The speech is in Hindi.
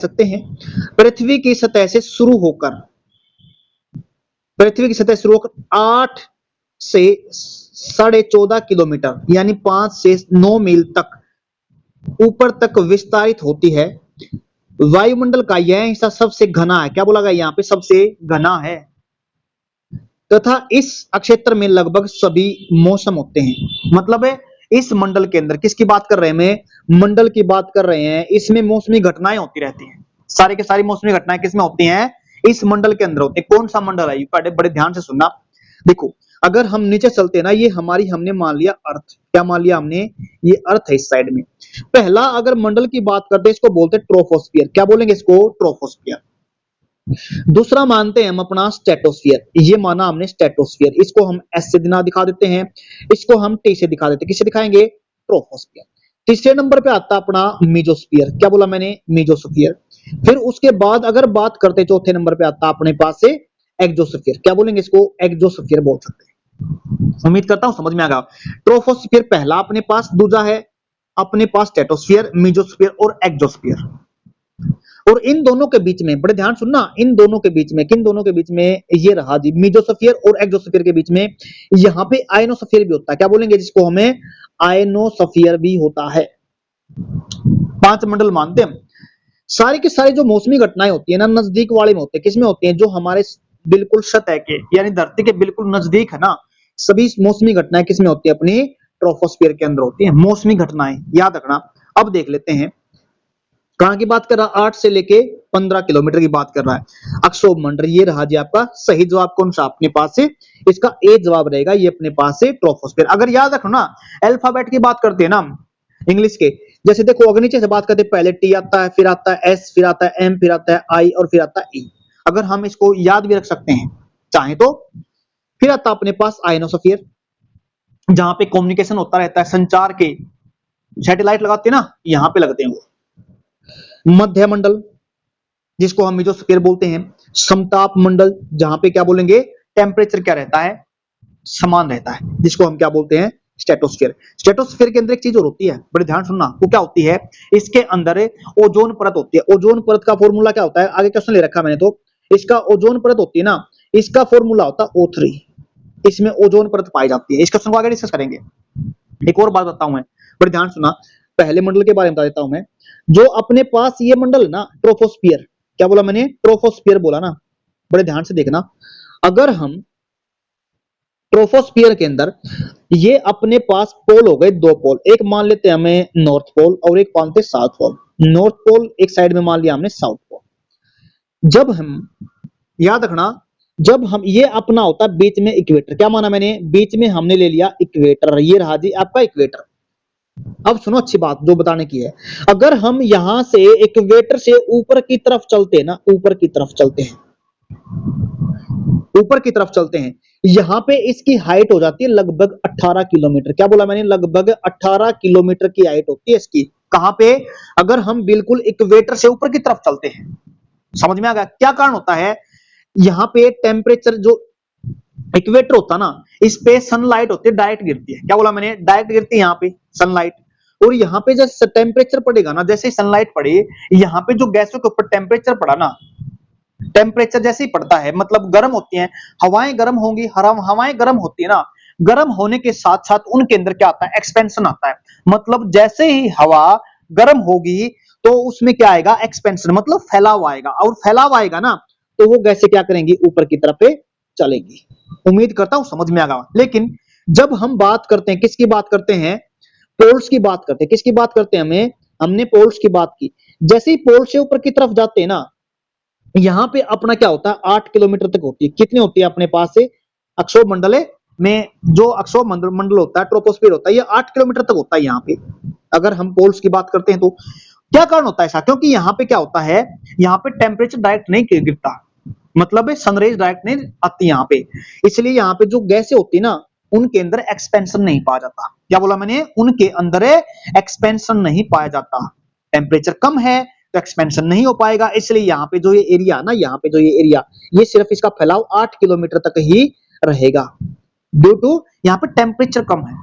सकते हैं पृथ्वी की सतह से शुरू होकर 8 से 14.5 किलोमीटर यानी 5 से 9 मील तक ऊपर तक विस्तारित होती है। वायुमंडल का यह हिस्सा सबसे घना है। क्या बोला गया यहाँ पे? सबसे घना है तथा इस क्षेत्र में लगभग सभी मौसम होते हैं। मतलब है इस मंडल के अंदर किसकी बात कर रहे हैं? मैं मंडल की बात कर रहे हैं। इसमें मौसमी घटनाएं होती रहती हैं। सारी के सारी मौसमी घटनाएं किसमें होती हैं? इस मंडल के अंदर होती है। कौन सा मंडल है? ये बड़े ध्यान से सुनना। देखो अगर हम नीचे चलते हैं ना, ये हमने मान लिया अर्थ। क्या मान लिया हमने? ये अर्थ है इस साइड में। पहला अगर मंडल की बात करते हैं इसको बोलते हैं ट्रोपोस्फियर। क्या बोलेंगे इसको? ट्रोपोस्फियर। दूसरा मानते हैं हम अपना स्ट्रेटोस्फियर। ये माना हमने स्ट्रेटोस्फियर। इसको हम एस से दिखा देते हैं, इसको हम टी से दिखा देते हैं। किससे दिखाएंगे? ट्रोपोस्फियर। तीसरे नंबर पे आता अपना मीजोस्फियर। क्या बोला मैंने? मीजोस्फियर। फिर उसके बाद अगर बात करते चौथे नंबर पे आता अपने पास से एक्सोस्फियर। क्या बोलेंगे इसको? एक्सोस्फियर बोल सकते हैं। उम्मीद करता हूं समझ में आ गया। ट्रोपोस्फियर पहला अपने पास, दूसरा है अपने पास स्ट्रेटोस्फियर, मीजोस्फियर और एक्सोस्फियर। और इन दोनों के बीच में बड़े ध्यान सुनना, इन दोनों के बीच में, किन दोनों के बीच में? ये रहा जी मीजोस्फियर और एक्सोस्फियर के बीच में यहां पे आयनोस्फियर भी होता है। क्या बोलेंगे जिसको? हमें आयनोस्फियर भी होता है। 5 मंडल मानते हैं। सारी की सारी जो मौसमी घटनाएं होती है ना, नजदीक वाले में होते हैं। किसमें होती हैं? जो हमारे बिल्कुल सतह के यानी धरती के बिल्कुल नजदीक है ना, सभी मौसमी घटनाएं किसमें होती है? अपनी ट्रोपोस्फियर के अंदर होती है मौसमी घटनाएं। याद रखना। अब देख लेते हैं कहां की बात कर रहा? 8 से लेके 15 किलोमीटर की बात कर रहा है। अक्षोभ मंडल। ये रहा जी आपका सही जवाब। कौन सा अपने पास से? इसका ए जवाब रहेगा। ये अपने पास से ट्रोपोस्फियर। अगर याद रखो ना, अल्फाबेट की बात करते हैं ना इंग्लिश के, जैसे देखो अगर नीचे से बात करते हैं, पहले टी आता है, फिर आता है एस, फिर आता है एम, फिर आता है आई और फिर आता है ई। अगर हम इसको याद भी रख सकते हैं चाहे तो। फिर आता अपने पास आयनोस्फियर, जहां पे कम्युनिकेशन होता रहता है, संचार के सैटेलाइट लगाते हैं ना, यहां पे लगते हैं वो। मध्य मंडल जिसको हम मेसोस्फीयर बोलते हैं। समताप मंडल जहां पे क्या बोलेंगे? टेम्परेचर क्या रहता है? समान रहता है, जिसको हम क्या बोलते हैं? स्ट्रेटोस्फीयर। स्ट्रेटोस्फीयर के अंदर एक चीज और होती है, बड़े ध्यान सुनना। वो क्या होती है? इसके अंदर ओजोन परत होती है। ओजोन परत का फॉर्मूला क्या होता है? आगे क्वेश्चन ले रखा मैंने तो। इसका ओजोन परत होती है ना, इसका फॉर्मूला होता है O3। इसमें ओजोन परत पाई जाती है। इस क्वेश्चन को आगे डिस्कस करेंगे। एक और बात बताऊं मैं, बड़े ध्यान सुना। पहले मंडल के बारे में बता देता हूं मैं। जो अपने पास ये मंडल है ना, ट्रोपोस्फियर। क्या बोला मैंने? ट्रोपोस्फियर बोला ना। बड़े ध्यान से देखना। अगर हम ट्रोपोस्फियर के अंदर ये अपने पास पोल हो गए, 2 पोल। एक मान लेते हैं हमें नॉर्थ पोल और एक मानते साउथ पोल। नॉर्थ पोल एक साइड में मान लिया हमने साउथ पोल। जब हम याद रखना, जब हम ये अपना होता है बीच में इक्वेटर। क्या माना मैंने? बीच में हमने ले लिया इक्वेटर। ये रहा जी आपका इक्वेटर। अब सुनो अच्छी बात जो बताने की है। अगर हम यहां से इक्वेटर से ऊपर की तरफ चलते हैं ना, ऊपर की तरफ चलते हैं, ऊपर की तरफ चलते हैं, यहां पे इसकी हाइट हो जाती है लगभग 18 किलोमीटर। क्या बोला मैंने? लगभग 18 किलोमीटर की हाइट होती है इसकी। कहां पे? अगर हम बिल्कुल इक्वेटर से ऊपर की तरफ चलते हैं। समझ में आ गया क्या कारण होता है? यहां पे टेम्परेचर जो इक्वेटर होता ना, इस पे सनलाइट होती है, डायरेक्ट गिरती है। क्या बोला मैंने? डायरेक्ट गिरती है यहाँ पे सनलाइट। और यहाँ पे जैसे टेम्परेचर पड़ेगा ना, जैसे सनलाइट पड़े, यहाँ पे जो गैसों के ऊपर टेम्परेचर पड़ा ना, टेम्परेचर जैसे ही पड़ता है मतलब गर्म होती हैं, हवाएं गर्म होंगी। हवाएं गर्म होती है ना, गर्म होने के साथ साथ उनके अंदर क्या आता है? एक्सपेंशन आता है। मतलब जैसे ही हवा गर्म होगी तो उसमें क्या आएगा? एक्सपेंशन, मतलब फैलाव आएगा। और फैलाव आएगा ना तो वो गैसें क्या करेंगी? ऊपर की तरफ चलेंगी। उम्मीद करता हूं समझ में आ गया। लेकिन जब हम बात करते हैं, किसकी बात करते हैं? पोल्स की बात करते हैं। किसकी बात करते हैं? हमने पोल्स की बात की। जैसे ही पोल से ऊपर की तरफ जाते हैं ना, यहां पे अपना क्या होता है? 8 किलोमीटर तक होती है। कितनी होती है अपने पास से? अक्षोभ मंडल में जो अक्षोभ मंडल होता है, ट्रोपोस्फियर होता है, ये 8 किलोमीटर तक होता है यहाँ पे। अगर हम पोल्स की बात करते हैं तो क्या कारण होता है ऐसा? क्योंकि यहाँ पे क्या होता है? यहाँ पे टेम्परेचर डायरेक्ट नहीं गिरता, मतलब सनरेज डायरेक्ट नहीं आती यहाँ पे। इसलिए यहाँ पे जो गैसें होती है ना, उनके अंदर एक्सपेंशन नहीं पाया जाता। क्या बोला मैंने? उनके अंदर एक्सपेंशन नहीं पाया जाता। टेम्परेचर कम है तो एक्सपेंशन नहीं हो पाएगा। इसलिए यहाँ पे जो ये एरिया ना, यहाँ पे जो ये एरिया, ये सिर्फ इसका फैलाव 8 किलोमीटर तक ही रहेगा, ड्यू टू यहाँ पे टेम्परेचर कम है।